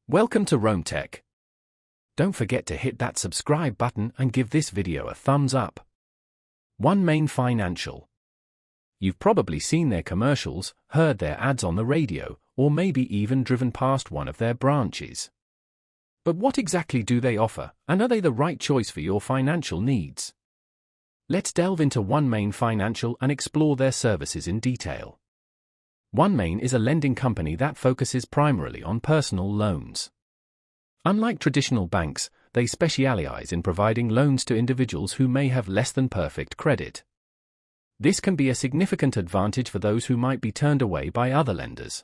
Welcome to Rome Tech. Don't forget to hit that subscribe button and give this video a thumbs up. OneMain Financial. You've probably seen their commercials, heard their ads on the radio, or maybe even driven past one of their branches. But what exactly do they offer, and are they the right choice for your financial needs? Let's delve into OneMain Financial and explore their services in detail. OneMain is a lending company that focuses primarily on personal loans. Unlike traditional banks, they specialize in providing loans to individuals who may have less than perfect credit. This can be a significant advantage for those who might be turned away by other lenders.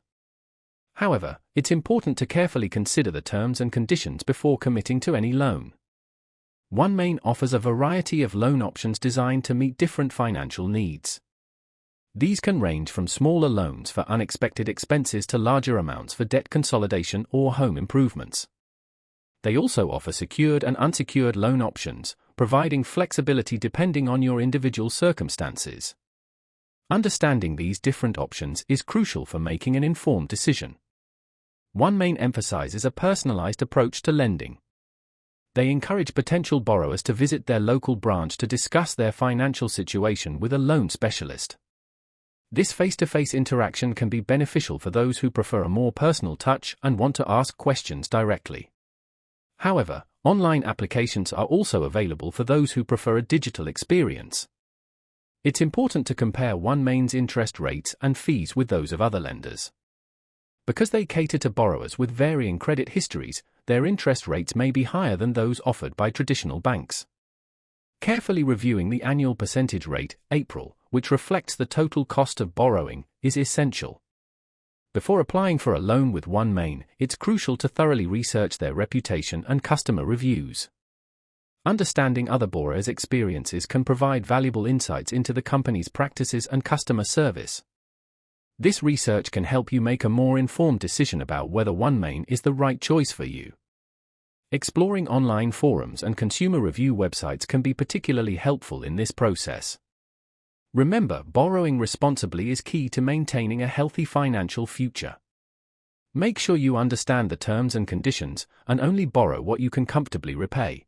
However, it's important to carefully consider the terms and conditions before committing to any loan. OneMain offers a variety of loan options designed to meet different financial needs. These can range from smaller loans for unexpected expenses to larger amounts for debt consolidation or home improvements. They also offer secured and unsecured loan options, providing flexibility depending on your individual circumstances. Understanding these different options is crucial for making an informed decision. OneMain emphasizes a personalized approach to lending. They encourage potential borrowers to visit their local branch to discuss their financial situation with a loan specialist. This face-to-face interaction can be beneficial for those who prefer a more personal touch and want to ask questions directly. However, online applications are also available for those who prefer a digital experience. It's important to compare OneMain's interest rates and fees with those of other lenders. Because they cater to borrowers with varying credit histories, their interest rates may be higher than those offered by traditional banks. Carefully reviewing the annual percentage rate, April, which reflects the total cost of borrowing, is essential. Before applying for a loan with OneMain, it's crucial to thoroughly research their reputation and customer reviews. Understanding other borrowers' experiences can provide valuable insights into the company's practices and customer service. This research can help you make a more informed decision about whether OneMain is the right choice for you. Exploring online forums and consumer review websites can be particularly helpful in this process. Remember, borrowing responsibly is key to maintaining a healthy financial future. Make sure you understand the terms and conditions, and only borrow what you can comfortably repay.